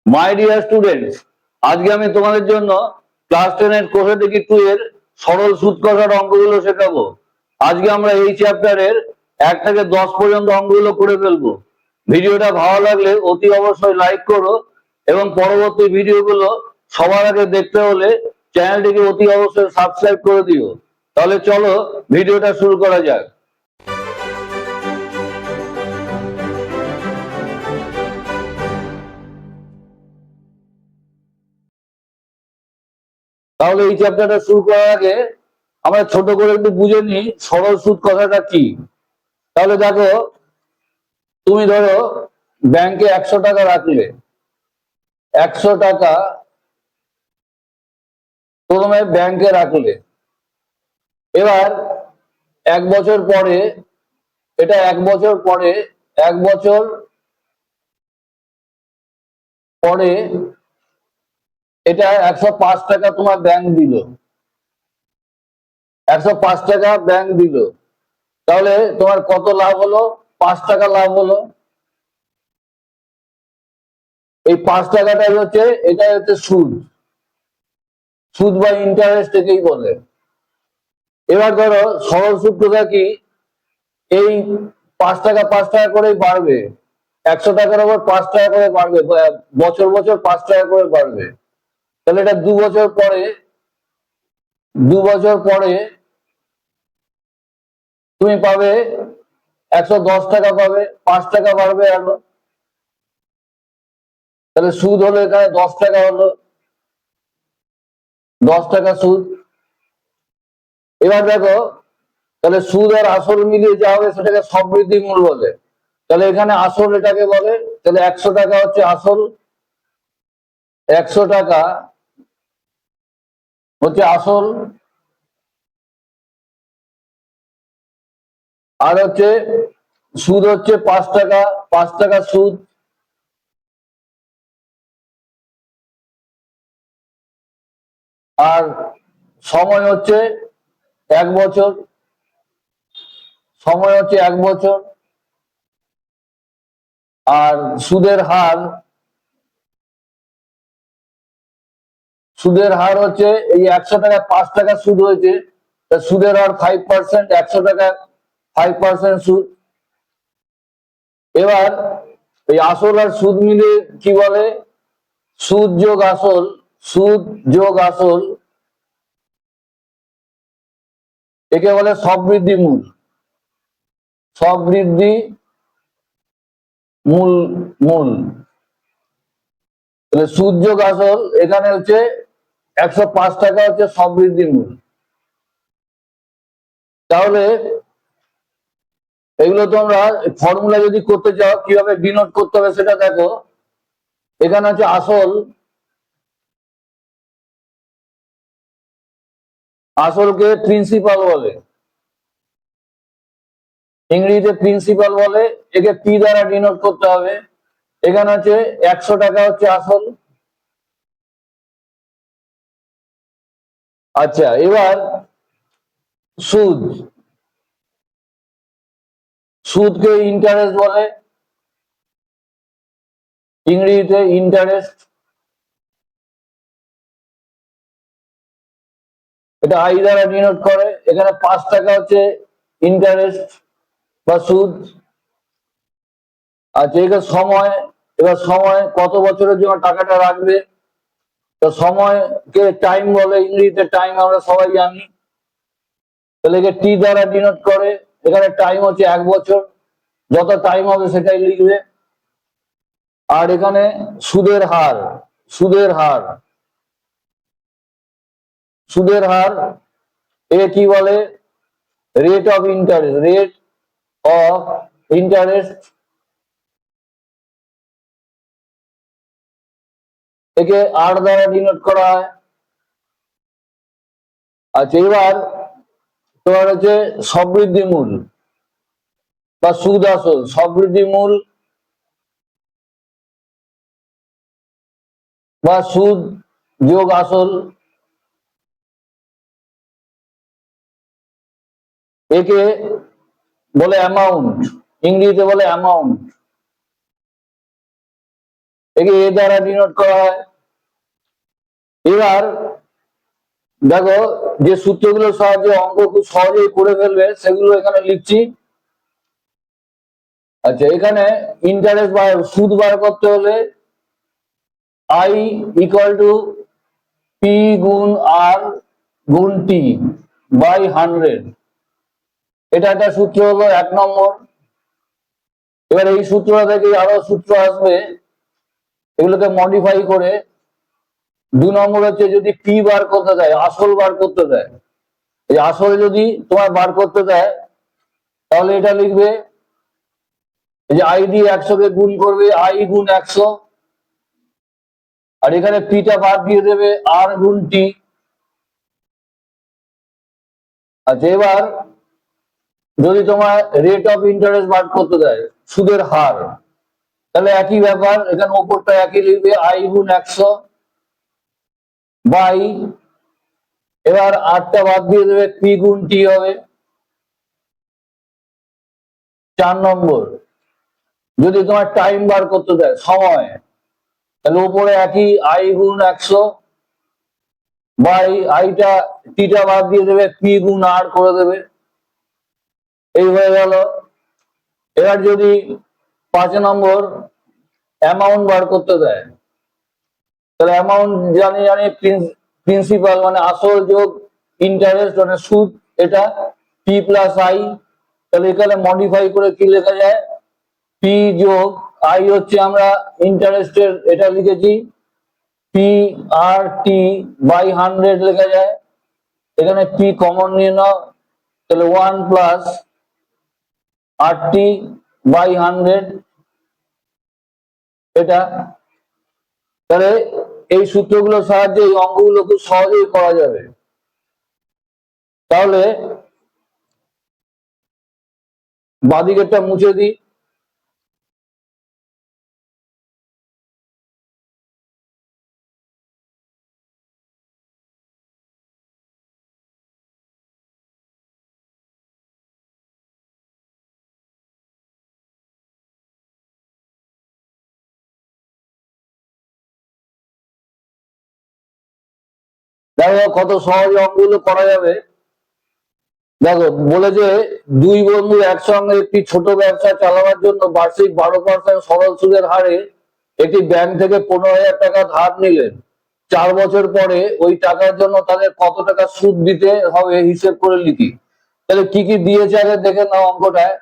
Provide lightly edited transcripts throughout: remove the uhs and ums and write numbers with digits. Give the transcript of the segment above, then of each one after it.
My dear students, আজকে আমি তোমাদের জন্য ক্লাস 10 এর কোষাটিকি 2 এর সরল সুদ কষার অঙ্কগুলো শেখাবো। আজকে আমরা এই চ্যাপ্টারের 1 থেকে 10 পর্যন্ত অঙ্কগুলো করে ফেলবো। ভিডিওটা ভালো লাগলে অতি অবশ্যই লাইক করো এবং পরবর্তী ভিডিওগুলো সবার আগে দেখতে হলে চ্যানেলটিকে অতি অবশ্যই সাবস্ক্রাইব করে দিও। তাহলে চলো ভিডিওটা শুরু করা যাক। তাহলে এই চ্যাপ্টারটা শুরু করার আগে আমরা ছোট করে একটু বুঝে নিই সরল সুদ কথাটা কি। তাহলে দেখো, তুমি ধরো ব্যাংকে 100 টাকা রাখলে, 100 টাকা প্রথমে ব্যাংকে রাখলে। এবার 1 বছর পরে, এটা 1 বছর পরে, 1 বছর পরে এটা 105 টাকা তোমার ব্যাংক দিল, 105 টাকা ব্যাংক দিল। তাহলে তোমার কত লাভ হলো? 5 টাকা লাভ হলো। এই 5 টাকাটাই হচ্ছে, এটাই হচ্ছে সুদ। সুদ বা ইন্টারেস্ট একেই বলে। এবার ধরো সরল সুদটা কি, এই 5 টাকা 5 টাকা করেই বাড়বে, 100 টাকার উপর 5 টাকা করে বাড়বে, বছর বছর 5 টাকা করে বাড়বে। তাহলে এটা 2 বছর পরে, 2 বছর পরে তুমি পাবে 110 টাকা পাবে, 5 টাকা বাড়বে আরো। তাহলে সুদ হলো এখানে 10 টাকা হলো, 10 টাকা সুদ। এবার দেখো, তাহলে সুদ আর আসল মিলিয়ে যা হবে সেটাকে সববৃদ্ধি মূল বলে। তাহলে এখানে আসল এটাকে বলে। তাহলে 100 টাকা হচ্ছে আসল, 100 টাকা হচ্ছে আসল। আর হচ্ছে সুদ হচ্ছে 5 টাকা, 5 টাকা সুদ। আর সময় হচ্ছে 1 বছর, সময় হচ্ছে 1 বছর। আর সুদের হার, সুদের হার হচ্ছে এই 100 টাকায় 5 টাকা সুদ হয়েছে, সুদের হার 5%, 100 টাকায় 5% সুদ। এবার এই আসল আর সুদ মিলে কি বলে? সুদ যোগ আসল, সুদ যোগ আসল, একে বলে সববৃদ্ধি মূল, সববৃদ্ধি মূল, মূল। তাহলে সুদ যোগ আসল এখানে হচ্ছে 105 টাকা হচ্ছে সববৃদ্ধি মূল। তাহলে এগুলো তোমরা ফর্মুলা যদি করতে চাও কিভাবে ডিনোট করতে হবে সেটা দেখো। এখানে হচ্ছে আসল, আসলকে প্রিন্সিপাল বলে, ইংরেজিতে প্রিন্সিপাল বলে। একে পি দ্বারা ডিনোট করতে হবে। এখানে হচ্ছে 100 টাকা হচ্ছে আসল। আচ্ছা, এবার সুদ, সুদকে ইন্টারেস্ট বলে, ইংরেজিতে ইন্টারেস্ট। এটা আই দ্বারা ডিনোট করে। এখানে 5 টাকা হচ্ছে ইন্টারেস্ট বা সুদ। আচ্ছা, এটা সময়। এবার সময় কত বছরের জন্য টাকাটা রাখবে, তো সময়কে টাইম বলে, ইংরেজিতে টাইম আমরা সবাই জানি। তাহলে একে টি দ্বারা ডিনোট করে। এখানে টাইম হচ্ছে 1 বছর, যত টাইম হবে সেটাই লিখবে। আর এখানে সুদের হার, সুদের হার, সুদের হার এ কি বলে? Rate of interest, rate of interest. একে আর দ্বারা ডিনোট করা হয়। আচ্ছা, এবার তোমার হচ্ছে সববৃদ্ধি মূল বা সুদ আসল, সববৃদ্ধি মূল বা সুদ যোগ আসল, একে বলে অ্যামাউন্ট, ইংরেজিতে বলে অ্যামাউন্ট। একে এ দ্বারা ডিনোট করা হয়। এবার দেখো যে সূত্রগুলোর সাহায্যে অঙ্ক খুব সহজেই করে ফেলবে সেগুলো এখানে লিখছি। আচ্ছা, এখানে ইন্টারেস্ট বা সুদ বার করতে হলে আই ইকুয়াল টু পি গুণ আর গুণ টি বাই 100, এটা একটা সূত্র হলো 1 নম্বর। এবার এই সূত্রটা থেকে আরো সূত্র আসবে, এগুলোকে মডিফাই করে 2 নম্বর হচ্ছে যদি পি বার করতে দেয়, আসল বার করতে দেয়, এই আসল যদি তোমার বার করতে দেয় তাহলে এটা লিখবে এই যে আই দিয়ে 100 কে গুণ করবে আই গুণ 100, আর এখানে পিটা বাদ দিয়ে দেবে আর গুণ টি। আচ্ছা, এবার যদি তোমার রেট অফ ইন্টারেস্ট বার করতে দেয়, সুদের হার, তাহলে একই ব্যাপার, এখানে ওপরটা একই লিখবে আই গুণ 100 বাই, এবার আটটা বাদ দিয়ে দেবে পি গুণ টি হবে। 4 নম্বর যদি তোমার টাইম বার করতে দেয়, সময়, তাহলে উপরে একই আই গুণ 100 বাই আইটা টিটা বাদ দিয়ে দেবে পি গুণ আর করে দেবে, এই হয়ে গেল। এবার যদি 5 নম্বর অ্যামাউন্ট বার করতে দেয়, তাহলে অ্যামাউন্ট জানি প্রিন্সিপাল মানে আসল যোগ ইন্টারেস্ট মানে সুদ, এটা পি প্লাস আই। তাহলে এখানে মডিফাই করে কি লেখা যায়, পি যোগ আই হচ্ছে আমরা ইন্টারেস্টের এটা লিখেছি পি আর টি বাই 100 লেখা যায়। এখানে পি কমন নিয়ে নাও, তাহলে 1 প্লাস আর টি বাই 100, এটা। তাহলে এই সূত্রগুলোর সাহায্যে এই অঙ্কগুলো খুব সহজেই করা যাবে। তাহলে বাঁদিকেরটা মুছে দিই। দেখো কত সহজে অঙ্কগুলো করা যাবে। দেখো বলেছে দুই বন্ধু একসঙ্গে একটি ছোট ব্যবসা চালানোর জন্য বার্ষিক 12% সরল সুদের হারে একটি ব্যাংক থেকে 15,000 টাকা ধার নিলেন। 4 বছর পরে ওই টাকার জন্য তাদের কত টাকা সুদ দিতে হবে হিসেব করে লিখি। তাহলে কি কি দিয়েছে আগে দেখে নাও অঙ্কটায়।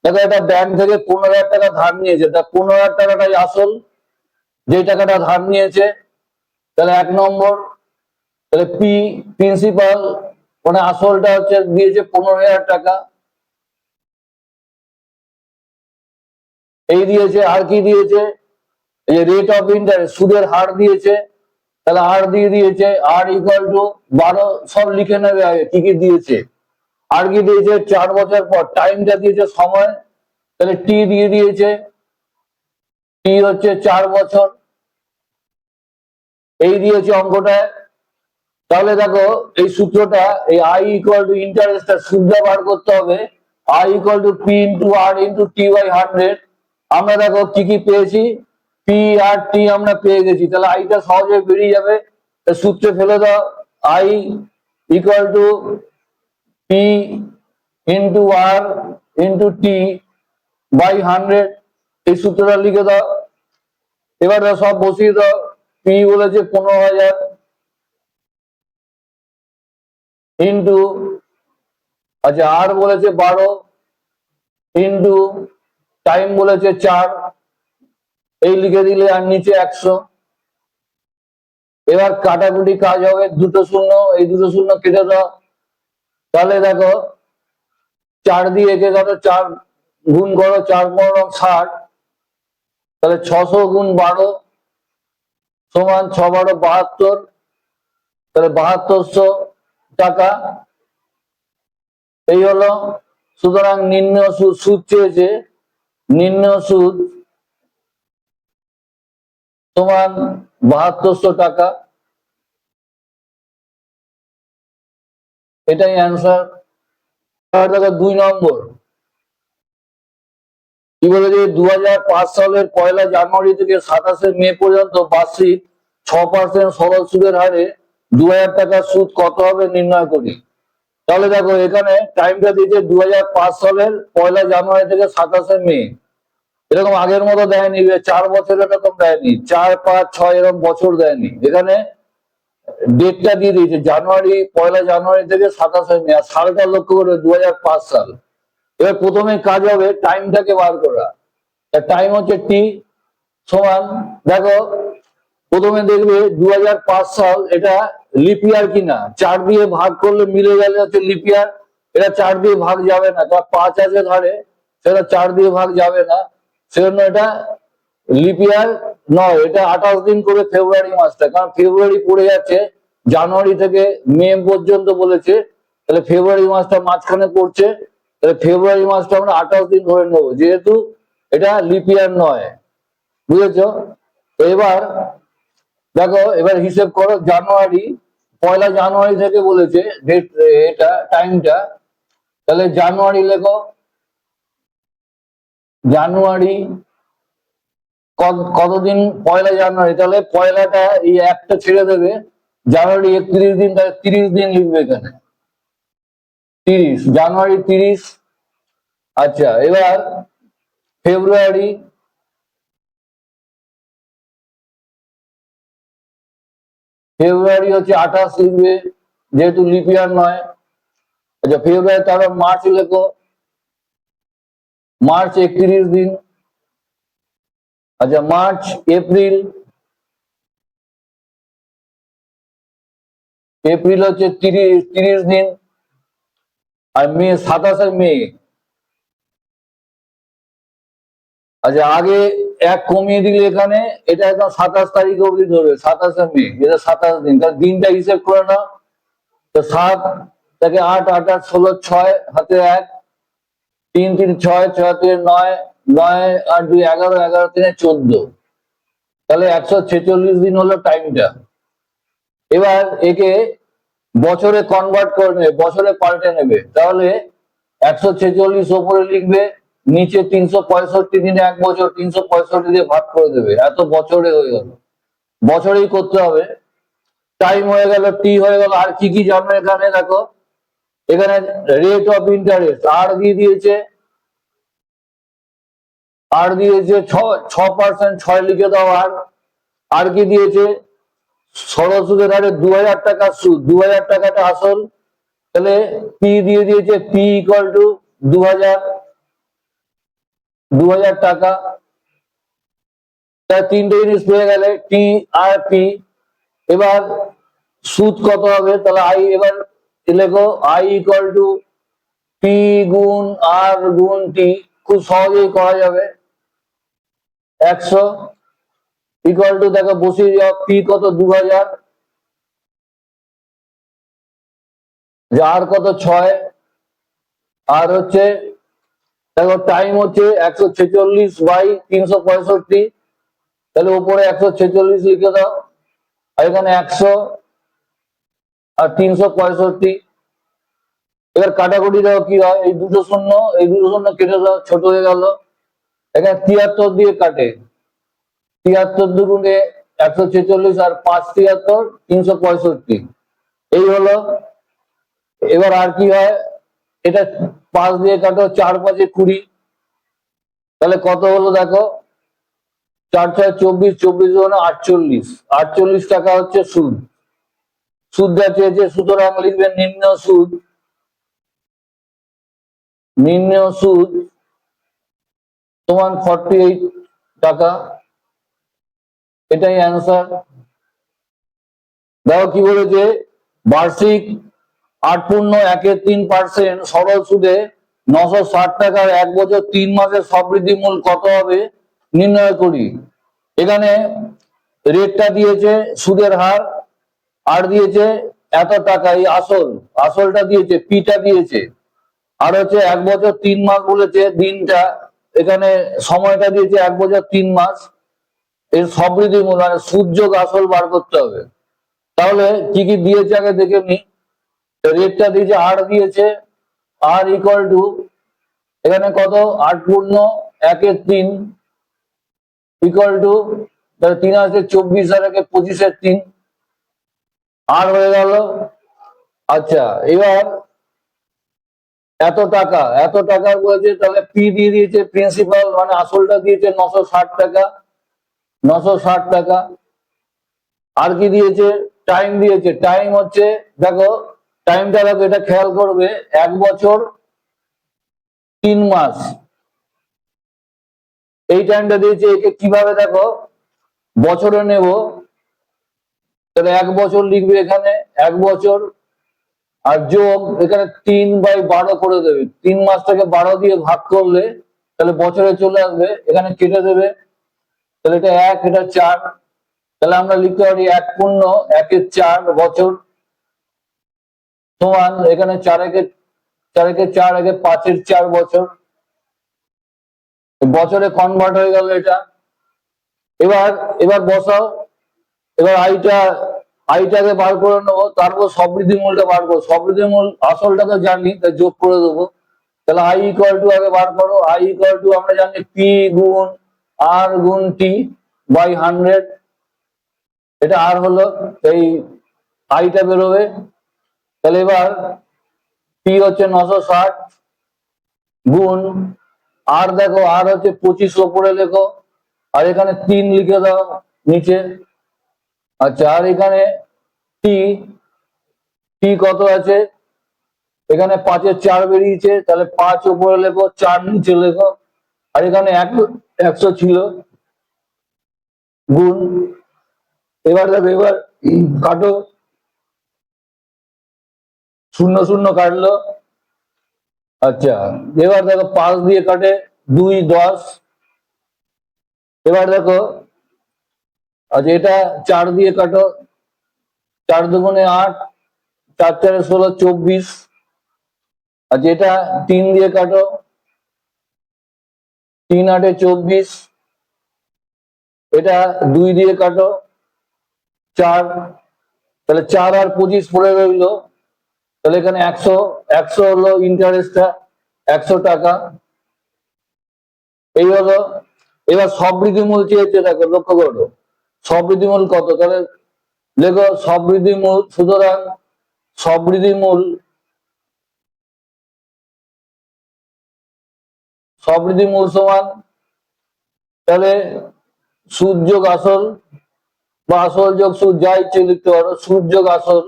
দেখো এটা ব্যাংক থেকে 15,000 টাকা ধার নিয়েছে, তা 15,000 টাকাটাই আসল, যে টাকাটা ধার নিয়েছে। তাহলে 1 নম্বর, তাহলে পি প্রিন্সিপাল মানে আসলটা হচ্ছে দিয়েছে 15,000 টাকা, এই দিয়েছে। আর কি দিয়েছে, এই রেট অফ ইন্টারেস্ট সুদের হার দিয়েছে, তাহলে আর দিয়ে দিয়েছে আর ইকুয়াল টু 12, সব লিখে নেবে আগে কি কি দিয়েছে। আর কি দিয়েছে 4 বছর পর, টাইমটা দিয়েছে সময়, তাহলে টি দিয়ে দিয়েছে, টি হচ্ছে 4 বছর, এই দিয়েছে অঙ্কটায়। তাহলে দেখো এই সূত্রটা এই আই ইকুয়াল টু ইন্টারেস্টটা সুদটা বার করতে হবে, I equal to P into R into T by 100। আমরা দেখো কি কি পেয়েছি, পি আর টি আমরা পেয়ে গেছি, তাহলে আইটা সহজে বেরিয়ে যাবে। সূত্রে ফেলে দাও, I equal to P into R into T by 100, এই সূত্রটা লিখে দাও। এবার সব বসিয়ে দাও, পি বলেছে 15,000 ইন্টু, আচ্ছা আর বলেছে 12 ইন্টু টাইম বলেছে 4, এই লিখে দিলে, আর নিচে 100। এবার কাটাকুটি কাজ হবে, দুটো শূন্য, এই দুটো শূন্য কেটে দাও। তাহলে দেখো 4 দিয়ে একে ধরো 4 গুণ করো, 4×5 = 60, তাহলে 600 গুণ 12 সমান 6×12 = 72, তাহলে 7200 টাকা, এই হলো। সুতরাং নির্ণয় সুদ চেয়েছে, নির্ণয় সুদ সমান 7200 টাকা, এটাই অ্যান্সার। দেখো 2 নম্বর, কি বলেছে 2005 সালের 1 জানুয়ারি থেকে 27 মে পর্যন্ত বার্ষিক 6% সরল সুদের হারে 2000 টাকার সুদ কত হবে নির্ণয় করি। তাহলে দেখো এখানে টাইমটা দিয়েছে 2005 সালের 1 জানুয়ারি থেকে 27 মে। এরকম আগের মতো দেয়নি, 4 বছর এরকম দেয়নি, 4, 5, 6 এরকম বছর দেয়নি। এখানে ডেটটা দিয়ে দিয়েছে জানুয়ারি, 1 জানুয়ারি থেকে 27 মে। আর সালটা লক্ষ্য করে 2005 সাল। এবার প্রথমে কাজ হবে টাইমটাকে বার করা। টাইম হচ্ছে টি সমান, দেখো প্রথমে দেখবে 2005 সাল এটা লিপ ইয়ার কিনা, 4 দিয়ে ভাগ করলে মিলে গেলে হচ্ছে লিপ ইয়ার। এটা 4 দিয়ে ভাগ যাবে না, কারণ 5 আছে ধরে, সেটা 4 দিয়ে ভাগ যাবে না, সেজন্য এটা লিপ ইয়ার নয়। এটা 28 দিন করে ফেব্রুয়ারি মাসটা, কারণ ফেব্রুয়ারি পড়ে যাচ্ছে জানুয়ারি থেকে মে পর্যন্ত বলেছে, তাহলে ফেব্রুয়ারি মাসটা মাঝখানে পড়ছে, তাহলে ফেব্রুয়ারি মাসটা আমরা 28 দিন ধরে নেবো, যেহেতু এটা লিপ ইয়ার নয়। বুঝেছো? এবার দেখো, এবার হিসেব করো জানুয়ারি, 1 জানুয়ারি থেকে বলেছে ডেট, এটা টাইমটা। তাহলে জানুয়ারি লেখো, জানুয়ারি কতদিন, 1 জানুয়ারি, তাহলে পয়লাটা এই একটা ছেড়ে দেবে, জানুয়ারি 31 দিন, তাহলে 30 দিন লিখবে এখানে, 30 জানুয়ারি 30। আচ্ছা, এবার ফেব্রুয়ারি, ফেব্রুয়ারি হচ্ছে 28 লিখবে, যেহেতু লিপ ইয়ার নয়। আচ্ছা ফেব্রুয়ারি, তারপর মার্চ লেখো, মার্চ 31 দিন। আচ্ছা মার্চ, এপ্রিল, এপ্রিল হচ্ছে 30 দিন। আর মে, 27 মে। আচ্ছা আগে এক কমিয়ে দিলে এখানে, এটা একদম 27 তারিখ অবধি ধরবে, 27 মে, এটা 27 দিন। তার দিনটা হিসেব করে নাও, তো 7 থেকে 8, 8, 8, 16, 6 হাতে 1, 3, 3, 6, 6, 3, 9, 9 আর 2, 11, 11, 3, 14, তাহলে 146 দিন হলো টাইমটা। এবার একে বছরে কনভার্ট করে নেবে, বছরে পাল্টে নেবে, তাহলে 146 ওপরে লিখবে, নিচে 365 দিনে 1 বছর, 365 দিয়ে ভাগ করে দেবে, এত বছরে হয়ে গেল। বছরেই করতে হবে। টাইম হয়ে গেল, টি হয়ে গেল। আর কি কি জানো এখানে দেখো, এখানে রেট অফ ইন্টারেস্ট আর দিয়ে দিয়েছে, আর দিয়েছে 6%, 6 লিখে দাও। আর কি দিয়েছে, সরল সুদের হারে 2000 টাকা সুদ, 2000 টাকাটা আসল, তাহলে পি দিয়ে দিয়েছে, পি ইকুয়াল টু 2000 টাকা। তার তিনটে জিনিস পেয়ে গেলে, টি আর পি। এবার সুদ কত হবে, তাহলে আই, এবার লেখো আই ইকুয়াল টু পি গুণ আর গুণ টি, খুব সহজেই করা যাবে। 100 ইকুয়াল টু, দেখো বসিয়ে যাও, পি কত 2000, আর কত 6, আর হচ্ছে দেখো টাইম হচ্ছে 146/365, তাহলে উপরে 146 লিখে দাও, আর এখানে 100 আর 365। এবার কাটাকুটি দাও, কি হয়, এই দুটো শূন্য, এই দুটো শূন্য কেটে দাও, ছোট হয়ে গেল। এখানে 73 দিয়ে কাটে, 73 দুগুণে 146, আর 5 73, 365, এই হলো। এবার আর কি হয়, এটা 5 দিয়ে কাটো, 4 5 20, তাহলে কত হলো দেখো, 4 6 24, 24 গুণে 48, 48 টাকা হচ্ছে সুদ। সুদটা চেয়েছে, সুতরাং লিখবে নিম্ন সুদ, নিম্ন সুদ সমান 48 টাকা। এটাই অ্যান্সার। দেখো কি বলেছে, বার্ষিক 8.13% সরল সুদে 960 টাকার 1 বছর 3 মাসের সবৃদ্ধি মূল কত হবে নির্ণয় করি। এখানে রেটটা দিয়েছে, সুদের হার, আর দিয়েছে এত টাকা, এই আসলটা দিয়েছে, পিটা দিয়েছে, আর হচ্ছে 1 বছর 3 মাস বলেছে, দিনটা এখানে সময়টা দিয়েছে 1 বছর 3 মাস। এর সবৃদ্ধি মূল মানে সুদ যোগ আসল বার করতে হবে। তাহলে কি কি দিয়েছে আগে দেখে নি। রেটটা দিয়েছে, আর দিয়েছে, আর ইকুয়াল টু, এখানে কত 1 3 ইকুয়াল টু, তাহলে 3 আছে 24 আর 1 25 3 আর হয়ে গেল। আচ্ছা এবার এত টাকা বলেছে, তাহলে পি দিয়ে দিয়েছে, প্রিন্সিপাল মানে আসলটা দিয়েছে 960 টাকা, 960 টাকা। আর কি দিয়েছে? টাইম দিয়েছে। টাইম হচ্ছে, দেখো টাইমটা দেখো, এটা খেয়াল করবে, 1 বছর 3 মাস এই টাইমটা দিয়েছে। একে কিভাবে দেখো বছরে নেব, তাহলে 1 বছর লিখবে এখানে, 1 বছর আর যোগ এখানে 3/12 করে দেবে। 3 মাসটাকে 12 দিয়ে ভাগ করলে তাহলে বছরে চলে আসবে, এখানে কেটে দেবে, তাহলে এটা 1 এটা 4, তাহলে আমরা লিখতে পারি 1 পূর্ণ 1 4 বছর সমান এখানে 4 একে 4 একে 5 4 বছর, বছরে কনভার্ট হয়ে গেল এটা। এবার এবার বসাও, এবার আইটাকে বার করে নেবো, তারপর সবৃদ্ধি মূলটা বার করবো। সবৃদ্ধি মূল আসলটা তো জানি, তাই যোগ করে দেবো। তাহলে আই ইকুয়াল টু আগে বার করো, আই ইকুয়াল টু আমরা জানি পি গুণ আর গুণ টি বাই 100, এটা আর হলো, এই আইটা বেরোবে। তাহলে এবার পি হচ্ছে 960 গুণ আর, দেখো আর হচ্ছে 25 ওপরে লেখো, আর এখানে 3 লিখে দাও নিচে। আচ্ছা আর এখানে টি, টি কত আছে? এখানে 5 4 বেরিয়েছে, তাহলে 5 উপরে লেখো, 4 নিচে লেখো, আর এখানে 100 ছিল গুণ। এবার দেখো, এবার কাটো, 0 0 কাটলো। আচ্ছা এবার দেখো 5 দিয়ে কাটে 2 10, এবার দেখো আচ্ছা এটা 4 দিয়ে কাটো, 4 দুগুণে 8, 4 4 16 24। আচ্ছা এটা 3 দিয়ে কাটো, 3 8 24, এটা 2 দিয়ে কাটো 4, তাহলে 4 আর 25 পড়ে রইলো, তাহলে এখানে 100 100 হলো ইন্টারেস্টটা, 100 টাকা এই হলো। এবার সবৃদ্ধি মূল চেয়েছে, দেখো লক্ষ্য করো সবৃদ্ধি মূল কত, তাহলে দেখো সবৃদ্ধি মূল, সুতরাং সবৃদ্ধি মূল, সবৃদ্ধি মূল সমান, তাহলে সুদ যোগ আসল বা আসল যোগ সুদ, যা ইচ্ছে লিখতে পারো, সুদ যোগ আসল।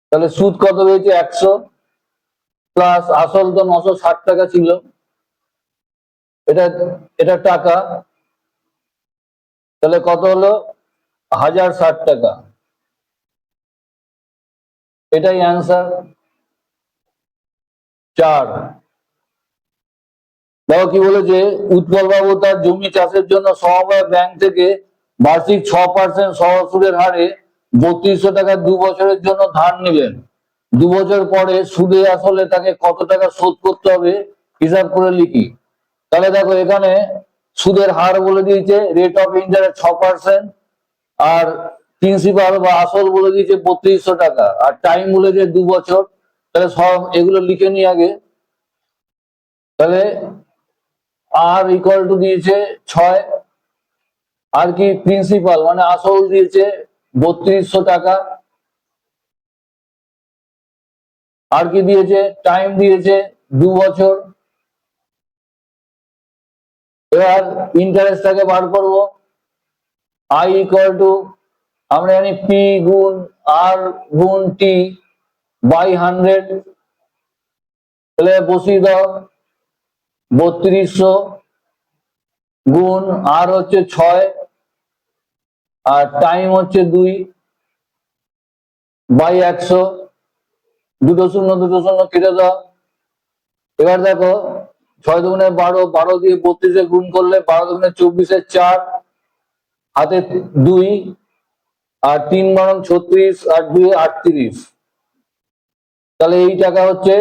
তাহলে সুদ কত হয়েছে? 100 প্লাস আসল তো 960 টাকা ছিল, এটা এটা টাকা, তাহলে কত হলো? 1060 টাকা, এটাই অ্যান্সার 4। দেখো কি বলেছে, উৎপল বাবু তার জমি চাষের জন্য সমবায় ব্যাংক থেকে বার্ষিক 6% সহজ সুদের হারে 3200 টাকা 2 বছরের জন্য ধার নেবেন। 2 বছর পরে সুদে আসলে তাকে কত টাকা শোধ করতে হবে হিসাব করে লিখি। তাহলে দেখো এখানে সুদের হার বলে দিয়েছে, রেট অফ ইন্টারেস্ট 6%, আর প্রিন্সিপাল বা আসল বলে দিয়েছে 3200 টাকা, আর টাইম বলে দিয়েছে 2 বছর। তাহলে সব এগুলো লিখে নি আগে। তাহলে আর ইকুয়াল টু দিয়েছে 6, আর কি প্রিন্সিপাল মানে আসল দিয়েছে 3200 টাকা, আর কি দিয়েছে? টাইম দিয়েছে 2 বছর। এবার ইন্টারেস্টটাকে বার করবো, আই ইকুয়াল টু আমরা জানি পি গুণ আর গুণ টি বাই 100, তাহলে বসিয়ে দাও 3200 গুণ আর হচ্ছে 6 আর টাইম হচ্ছে 2 বাই 100, দুটো শূন্য কেটে দাও। এবার দেখো 6 দুগুণে 12, 12 দিয়ে 32 গুণ করলে 12 দুগুণে 24 4, হাতে 2 আর 3 বারং 36 আর 2 38, তাহলে এই টাকা হচ্ছে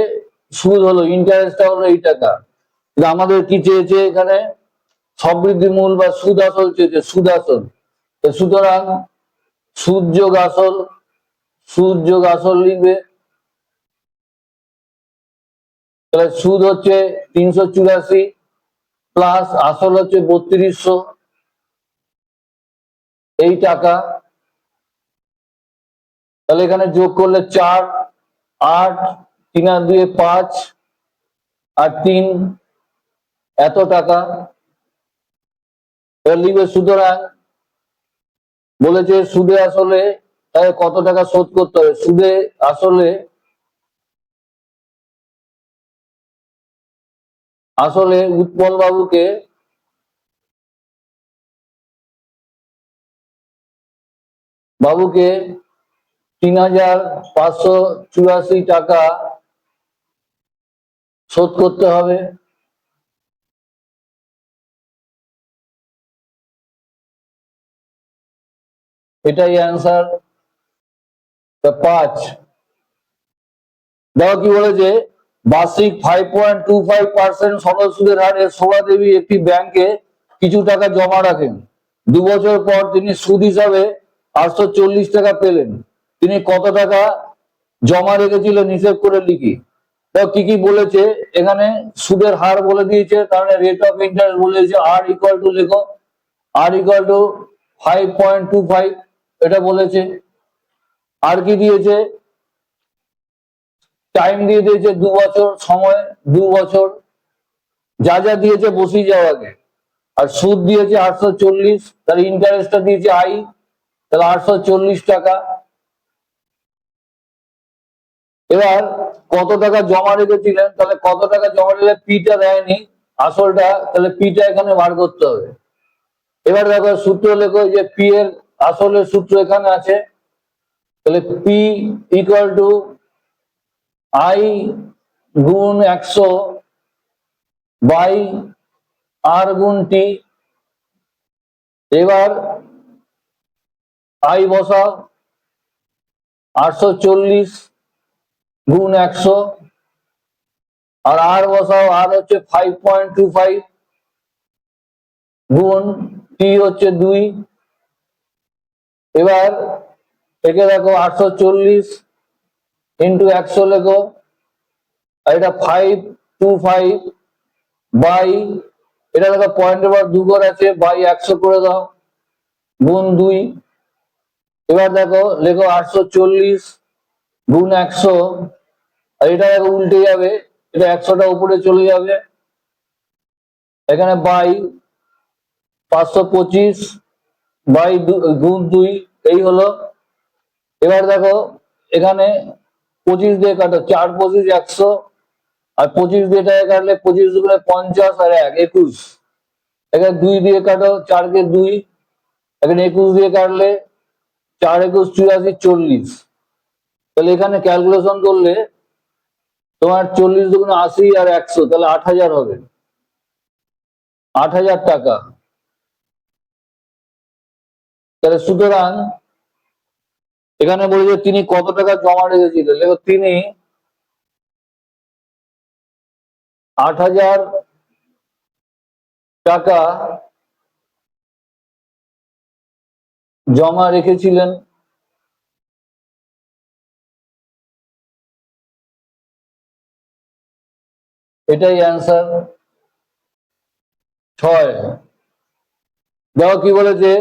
সুদ হলো, ইন্টারেস্টটা হলো এই টাকা। আমাদের কি চেয়েছে এখানে? সবৃদ্ধি মূল বা সুদ আসল চেয়েছে, সুদ আসল। সুতরাং সুদ যোগ আসল, সুদ যোগ আসল লিখবে, তাহলে সুদ হচ্ছে 384 প্লাস আসল হচ্ছে 3200 এই টাকা। তাহলে এখানে যোগ করলে 4, 8, 3 আর 2 5 আর 3 এত টাকা। লিখবে সুতরাং বলেছে সুদে আসলে তাহলে কত টাকা শোধ করতে হবে। সুদে আসলে উৎপল বাবুকে বাবুকে 3584 টাকা শোধ করতে হবে। এটাই অ্যান্সার। 5 দেখো কি বলেছে, বার্ষিক 5.25% সরল সুদের হারে শোভা দেবী একটি ব্যাংকে কিছু টাকা জমা রাখেন। 2 বছর পর তিনি সুদ হিসাবে 840 টাকা পেলেন। তিনি কত টাকা জমা রেখেছিলেন হিসেব করে লিখি। দেখো কি কি বলেছে এখানে, সুদের হার বলে দিয়েছে, কারণ রেট অফ ইন্টারেস্ট বলে দিয়েছে। আর ইকুয়াল টু লেখো, আর ইকুয়াল টু 5.25 এটা বলেছে। আর কি দিয়েছে, টাইম দিয়ে দিয়েছে 2 বছর, সময় 2 বছর। যা যা দিয়েছে বসিয়ে যাও আগে। আর সুদ দিয়েছে 840, তার ইন্টারেস্টটা দিয়েছে আই, তাহলে 840 টাকা। এবার কত টাকা জমা রেখেছিলেন, তাহলে কত টাকা জমা রেখে পিটা দেয়নি আসলটা, তাহলে পিটা এখানে বার করতে হবে। এবার দেখো সূত্র লেখো, যে পি এর আসলের সূত্র এখানে আছে। তাহলে পি ইকুয়াল টু আই গুণ 100 বাই আর গুণ টি। এবার আই বসাও, 840 গুণ 100, আর আর বসাও, আর হচ্ছে 5.25 গুণ টি হচ্ছে 2। এবার একে দেখো 840 ইন্টু 100 লেখো, আর এটা 525 বাই, এটা দেখো পয়েন্টের পর 2 ঘর আছে, বাই 100 করে দাও, গুণ 2। এবার দেখো লেখো 840 গুণ 100, আর এটা দেখো উল্টে যাবে, এটা 100টা উপরে চলে যাবে, এখানে বাই 525 বাই গুণ 2 এই হলো। এবার দেখো এখানে 25 দিয়ে কাটো, 4 25 100, আর 25 দিয়ে টাকা কাটলে 25 দুগুণে 50 আর 1 21। এখানে 2 দিয়ে কাটো, 4 কে 2, এখানে 21 দিয়ে কাটলে 4 21 84 40। তাহলে এখানে ক্যালকুলেশন করলে তোমার 40 দুগুণে 80 আর 100, তাহলে 8000 হবে, 8000 টাকা। তাহলে সুতরাং এখানে বলেছে তিনি কত টাকা জমা রেখেছিলেন, দেখো তিনি 8000 টাকা জমা রেখেছিলেন। এটাই অ্যান্সার। 6 দেখো কি বলেছে,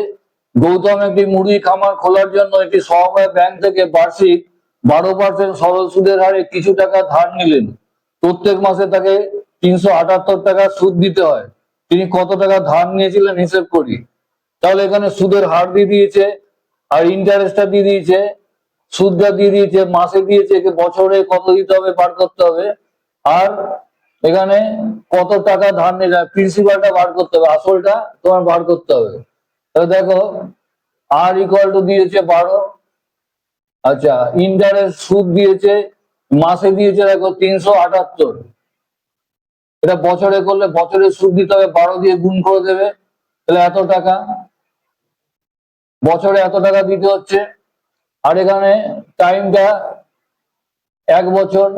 গৌতম একটি মুরগি খামার খোলার জন্য একটি সমবায় ব্যাংক থেকে বার্ষিক 12% সরল সুদের হারে কিছু টাকা ধার নিলেন। প্রত্যেক মাসে তাকে 378 টাকা সুদ দিতে হয়। তিনি কত টাকা ধার নিয়েছিলেন হিসেব করি। তাহলে এখানে সুদের হার দিয়ে দিয়েছে, আর ইন্টারেস্টটা দিয়ে দিয়েছে, সুদটা দিয়ে দিয়েছে, মাসে দিয়েছে, বছরে কত দিতে হবে বার করতে হবে। আর এখানে কত টাকা ধার নিয়ে যায়, প্রিন্সিপালটা বার করতে হবে, আসলটা তোমার বার করতে হবে। তাহলে দেখো আর ইকুয়াল টু দিয়েছে 12, আচ্ছা ইন্টারেস্ট সুদ দিয়েছে, মাসে দিয়েছে দেখো 378, এটা বছরে করলে বছরে সুদ দিতে হবে, 12 দিয়ে গুণ করে দেবে, তাহলে এত টাকা, বছরে এত টাকা দিতে হচ্ছে। আর এখানে টাইমটা 1 বছর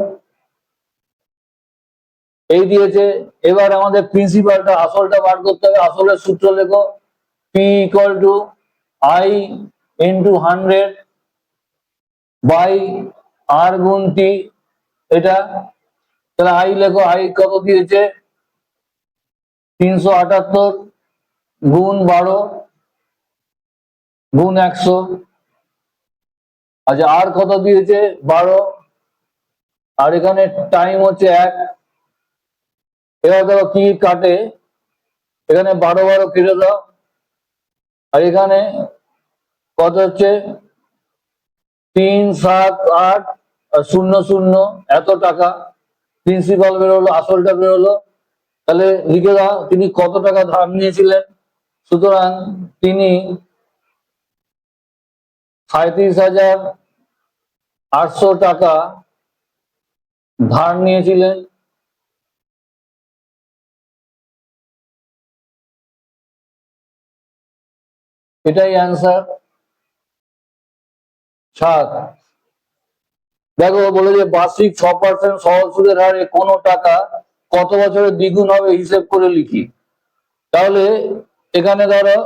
এই দিয়েছে। এবার আমাদের প্রিন্সিপালটা আসলটা বার করতে হবে। আসলের সূত্র লেখো, P equal to I into 100 by R গুণ টি। এটা তাহলে আই লেখো, আই কত দিয়েছে 378 গুণ 12 গুণ 100। আচ্ছা আর কত দিয়েছে 12, আর এখানে টাইম হচ্ছে 1। এবার দেখো কি কাটে, এখানে 12 12 কেটে দাও, আর এখানে কত হচ্ছে 3 7 8 আর 0 0 এত টাকা প্রিন্সিপাল বেরোলো, আসলটা বেরোলো। তাহলে লিখে দাও তিনি কত টাকা ধার নিয়েছিলেন। সুতরাং তিনি 37,800 টাকা ধার নিয়েছিলেন। এটাই অ্যান্সার 7। দেখো বলে যে বার্ষিক 6% সহজ সুদের হারে কোনো টাকা কত বছরে দ্বিগুণ হবে হিসেব করে লিখি। তাহলে এখানে ধরো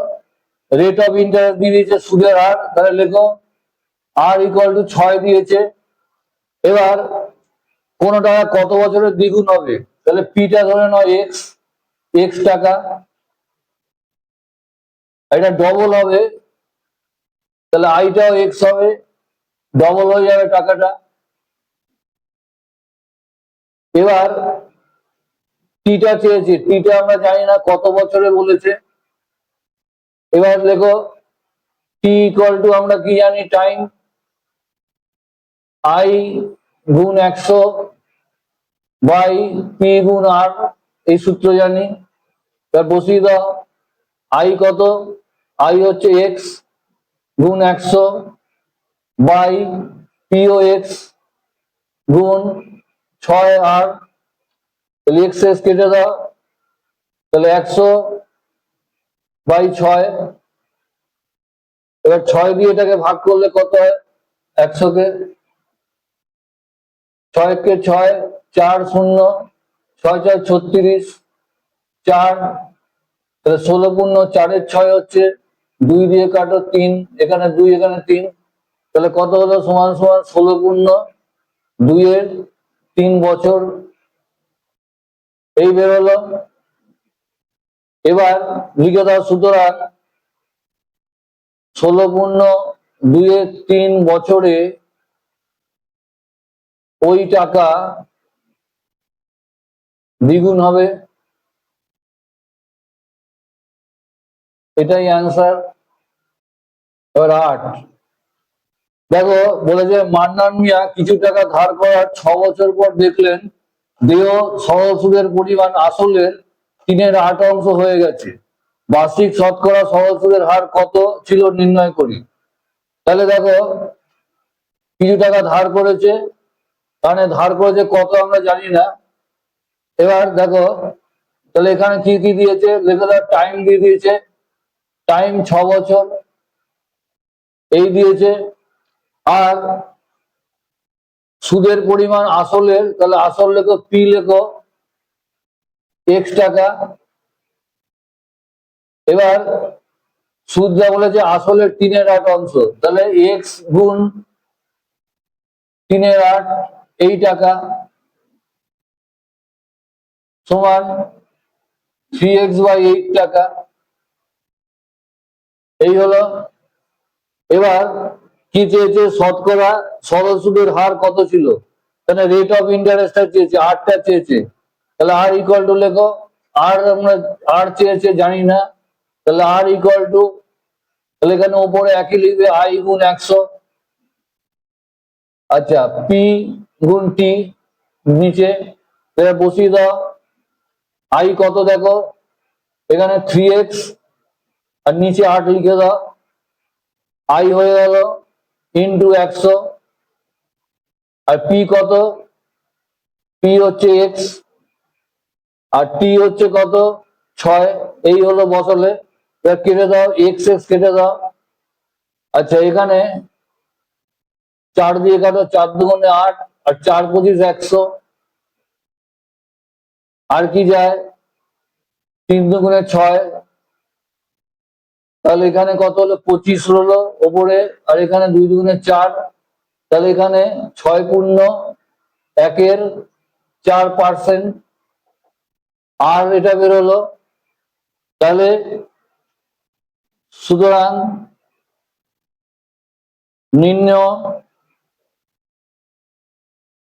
রেট অফ ইন্টারেস্ট দিয়ে দিয়েছে সুদের হার, তাহলে লেখো আর ইকুয়াল টু 6 দিয়েছে। এবার কোন টাকা কত বছরে দ্বিগুণ হবে, তাহলে পিটা ধরে নাও এক্স, এক্স টাকা, এটা ডবল হবে, তাহলে আইটাও এক্স হবে, ডবল হয়ে যাবে টাকাটা। এবার টিটা চেয়েছে, টিটা আমরা জানি না কত বছরে বলেছে। এবার লেখো টি ইকুয়াল টু আমরা কি জানি টাইম, আই গুণ 100 বাই পি গুণ আর, এই সূত্র জানি। এবার বসিয়ে দাও, আই কত, আই হচ্ছে এক্স গুণ 100 বাই পিও এক্স গুণ 6 আর, তাহলে এক্স এক্স কেটে দাও, তাহলে 100 বাই 6। এবার 6 দিয়ে এটাকে ভাগ করলে কত হয়, 100 কে 6 কে 6 4 0 6 4 36 4, তাহলে 16 পূর্ণ 4 এর 6 হচ্ছে 2 দিয়ে কাটো 3, এখানে 2 এখানে 3, তাহলে কত হলো সমান সমান 16 পূর্ণ 2 এর 3 বছর, এই বেরোলো। এবার লিখে দাও সুতরাং 16 পূর্ণ 2 এর 3 বছরে ওই টাকা দ্বিগুণ হবে, এটাই অ্যান্সার। এবার 8 দেখো বলেছে মান্নান মিয়া কিছু টাকা ধার করার 6 বছর পর দেখলেন দেয় সরল সুদের পরিমাণ আসলের 3/8 অংশ হয়ে গেছে, বার্ষিক শতকরা সরল সুদের হার কত ছিল নির্ণয় করি। তাহলে দেখো কিছু টাকা ধার করেছে, মানে ধার করেছে কত আমরা জানি না। এবার দেখো তাহলে এখানে কি কি দিয়েছে, লেখা টাইম দিয়ে দিয়েছে, টাইম 6 বছর এই দিয়েছে, আর সুদের পরিমাণ আসলের, তাহলে আসল লেখো পি লেখো এক্স টাকা। এবার সুদ যা বলেছে আসলের 3/8 অংশ, তাহলে এক্স গুণ 3/8 এই টাকা সমান 3x বাই 8 টাকা, এই হলো। এবার কি চেয়েছে, শতকরা সরল সুদের হার কত ছিল, তাহলে রেট অফ ইন্টারেস্টটা চেয়েছে, আরটা চেয়েছে, তাহলে আর ইকুয়াল টু লেখো, আর আমরা আর চেয়েছে জানি না, তাহলে আর ইকুয়াল টু, তাহলে এখানে উপরে একই লিখবে আই গুণ 100, আচ্ছা পি গুণ টি নিচে, বসিয়ে দাও, আই কত দেখো এখানে 3x আর নিচে 8 লিখে দাও, আই হয়ে গেল ইন্টু 100, আর পি কত, পি হচ্ছে এক্স আর টি হচ্ছে কত 6, এই হলো বসলে। কেটে দাও এক্স এক্স কেটে দাও, আচ্ছা এখানে 4 দিয়ে কাটো, 4 দুগুণে 8 আর 4 পঁচিশ 100, আর কি যায় 3 দুগুণে 6, তাহলে এখানে কত হলো 25 হলো ওপরে, আর এখানে 2 দুগুণে 4, তাহলে এখানে 6 পূর্ণ 1-এর 4%, আর এটা বেরোলো। তাহলে সুতরাং নিম্ন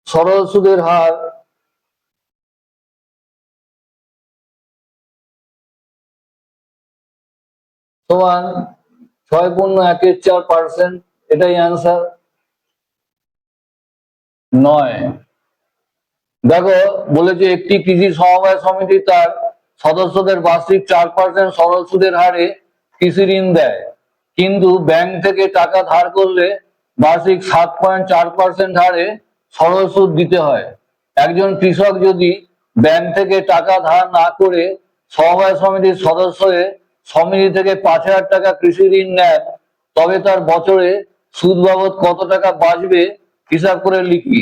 সরল সুদের হার সমান 6.14%, এটাই অ্যান্সার। নয়, দেখো বলেছে একটি কৃষি সমবায় সমিতি তার সদস্যদের বার্ষিক 4% সরল সুদের হারে কৃষি ঋণ দেয়, কিন্তু ব্যাংক থেকে টাকা ধার করলে বার্ষিক 7.4% হারে সরল সুদ দিতে হয়। একজন কৃষক যদি ব্যাংক থেকে টাকা ধার না করে সমবায় সমিতির সদস্য হয়ে সমিতি থেকে 5,000 টাকা কৃষি ঋণ নেন, তবে তার বছরে সুদ বাবদ কত টাকা বাঁচবে হিসাব করে লিখি।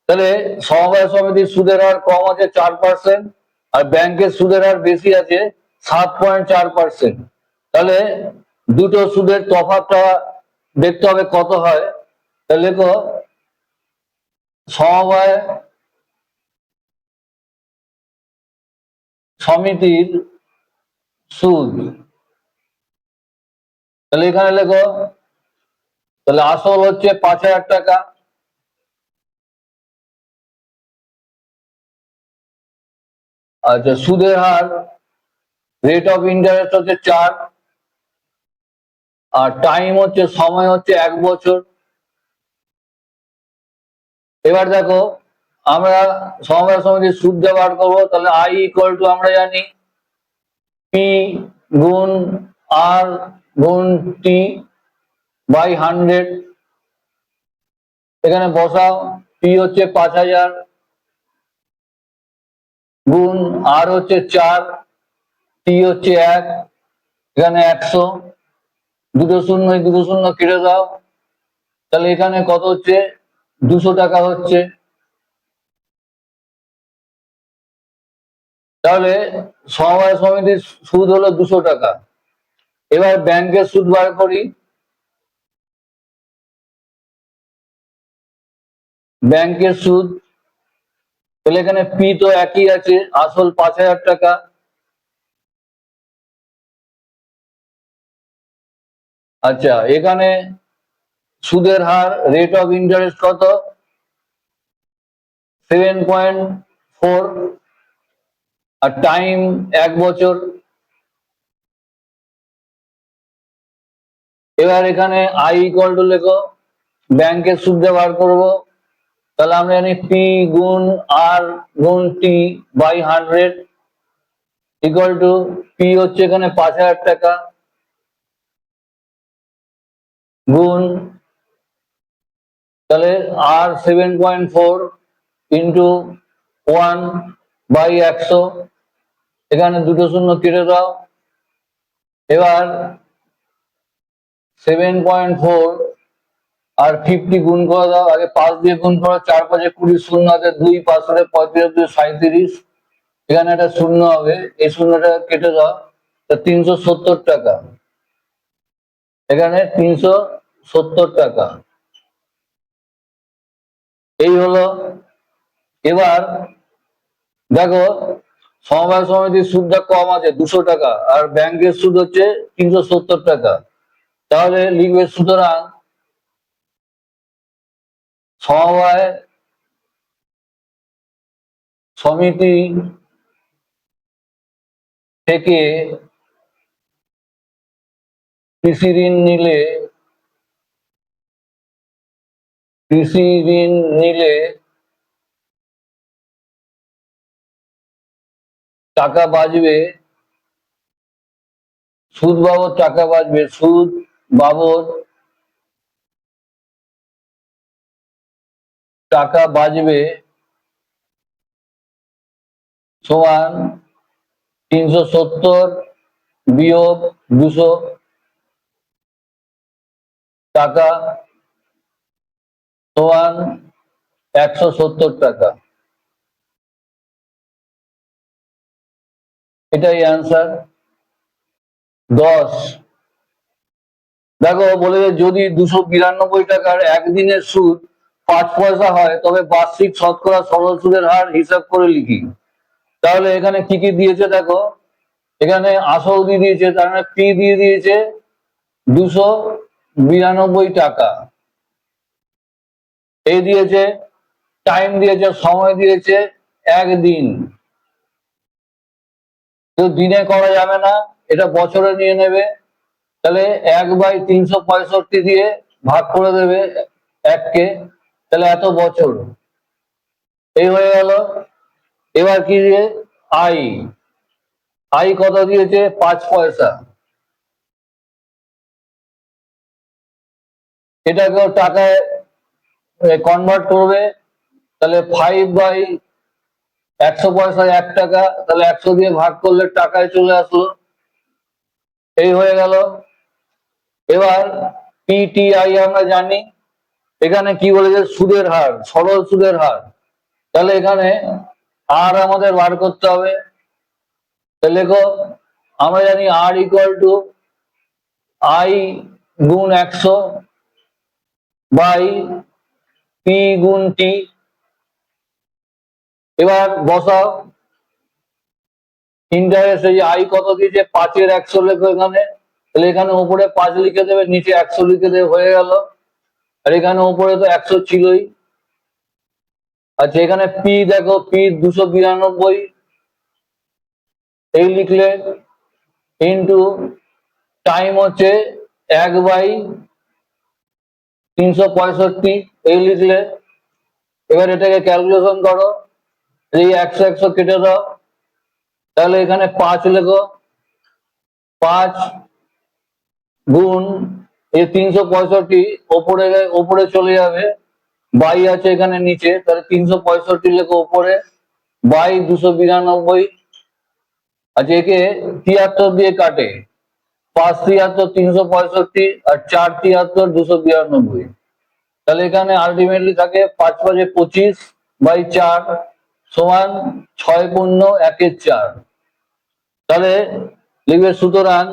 তাহলে সমবায় সমিতির সুদের হার কম আছে 4%, আর ব্যাংকের সুদের হার বেশি আছে 7.4%। তাহলে দুটো সুদের তফাৎটা দেখতে হবে কত হয়। তাহলে লেখো সমবায় সমিতির সুদ, তাহলে এখানে লেখো, তাহলে আসল হচ্ছে 5,000 টাকা, আচ্ছা সুদের হার রেট অফ ইন্টারেস্ট হচ্ছে 4, আর টাইম হচ্ছে সময় হচ্ছে 1 বছর। এবার দেখো আমরা সমবায় সমিতির সুদ বার করবো। তাহলে আই ইকুয়াল টু আমরা জানি পি গুণ আর গুণ টি বাই 100। এখানে বসাও, পি হচ্ছে 5,000 গুণ আর হচ্ছে 4, টি হচ্ছে 1, এখানে 100, দুটো শূন্য দুটো শূন্য কেটে দাও। তাহলে এখানে কত হচ্ছে 200 টাকা হচ্ছে। তাহলে সমবায় সমিতির সুদ হলো 200 টাকা। এবার ব্যাংকের সুদ বার করি। ব্যাংকের সুদ, তাহলে এখানে পি তো একই আছে, আসল 5,000 টাকা, আচ্ছা এখানে সুদের হার রেট অফ ইন্টারেস্ট কত 7.4, আর টাইম 1 বছর। এবার এখানে আই ইকুয়াল টু লেখো, ব্যাংকের সুদ বার করব। তাহলে আমরা জানি পি গুণ আর গুণ টি বাই 100 ইকুয়াল টু পি হচ্ছে এখানে 5,000 টাকা গুণ, তাহলে আর 7.4 ইন্টু 1 বাই 100, এখানে দুটো শূন্য কেটে দাও। এবার 7.4 আর 50 গুণ করে দাও, আগে 5 দিয়ে গুণ করো, 4 5 20, শূন্য আছে 2, 5 35 2 37, এখানে একটা শূন্য হবে, এই শূন্যটা কেটে দাও, 370 টাকা, এখানে 370 টাকা। এই হলো। এবার দেখো সমবায় সমিতির সুদটা কম আছে 200 টাকা, আর ব্যাংকের সুদ হচ্ছে 370 টাকা। তাহলে লিখবে সুতরাং সমবায় সমিতি থেকে কৃষি ঋণ নিলে টাকা বাঁচবে, সুদ বাবদ টাকা বাঁচবে, সুদ বাবদ টাকা বাঁচবে সমান 370 বিয়োগ 200 টাকা সমান 170 টাকা। এটাই অ্যান্সার। 10, দেখো বলে যদি 292 টাকার একদিনের সুদ 5 পয়সা হয়, তবে বার্ষিক শতকরা সরল সুদের হার হিসাব করে লিখি। তাহলে এখানে কি কি দিয়েছে দেখো, এখানে আসল দিয়ে দিয়েছে, তার মানে ফি দিয়ে দিয়েছে 292 টাকা, এই দিয়েছে টাইম দিয়েছে, সময় দিয়েছে 1 দিন। তো দিনে করা যাবে না, এটা বছরে নিয়ে নেবে। তাহলে 1/365 দিয়ে ভাগ করে দেবে 1 কে, তাহলে এত বছর, এই হয়ে গেল। এবার কি দিয়ে আই, আই কত দিয়েছে 5 পয়সা, এটাকেও টাকায় কনভার্ট করবে, তাহলে 5/100 পয়সা 1 টাকা, তাহলে 100 দিয়ে ভাগ করলে টাকায় চলে আসলো, এই হয়ে গেল। এবার পিটিআই আমরা জানি, এখানে কি বলেছে সুদের হার, সরল সুদের হার, তাহলে এখানে আর আমাদের বার করতে হবে। তাহলে লেখো, আমরা জানি আর ইকুয়াল টু আই গুণ 100 বাই পি গুণ টি। এবার বসাও ইন্টারেস্ট, এই আই কত দিয়েছে 5/100 লেখো এখানে, তাহলে এখানে উপরে 5 লিখে দেবে, নিচে 100 লিখে দেবে, হয়ে গেল। আর এখানে উপরে তো 100 ছিলই। আচ্ছা এখানে পি দেখো, পি 292, এই লিখলে, ইন্টু টাইম হচ্ছে 1/365, এই লিখলে। এবার এটাকে ক্যালকুলেশন করো, এই 100 কেটে দাও, তাহলে এখানে 5 লেখো, 5 গুণ এই 365 ওপরে ওপরে চলে যাবে, বাই আছে এখানে নিচে, তাহলে 365 লেখো উপরে, বাই 292। আচ্ছা একে 73 দিয়ে কাটে, 5×73 365, আর 4×73 292। তাহলে এখানে আলটিমেটলি থাকে 5×5=25/4 সমান 6×1=4। তাহলে লিখবে সুতরাং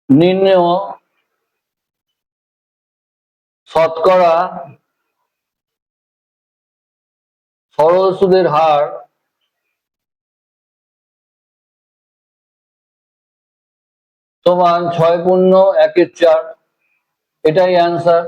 নির্ণেয় শতকরা সরল সুদের হার সমান 6×1=4, এটাই অ্যান্সার।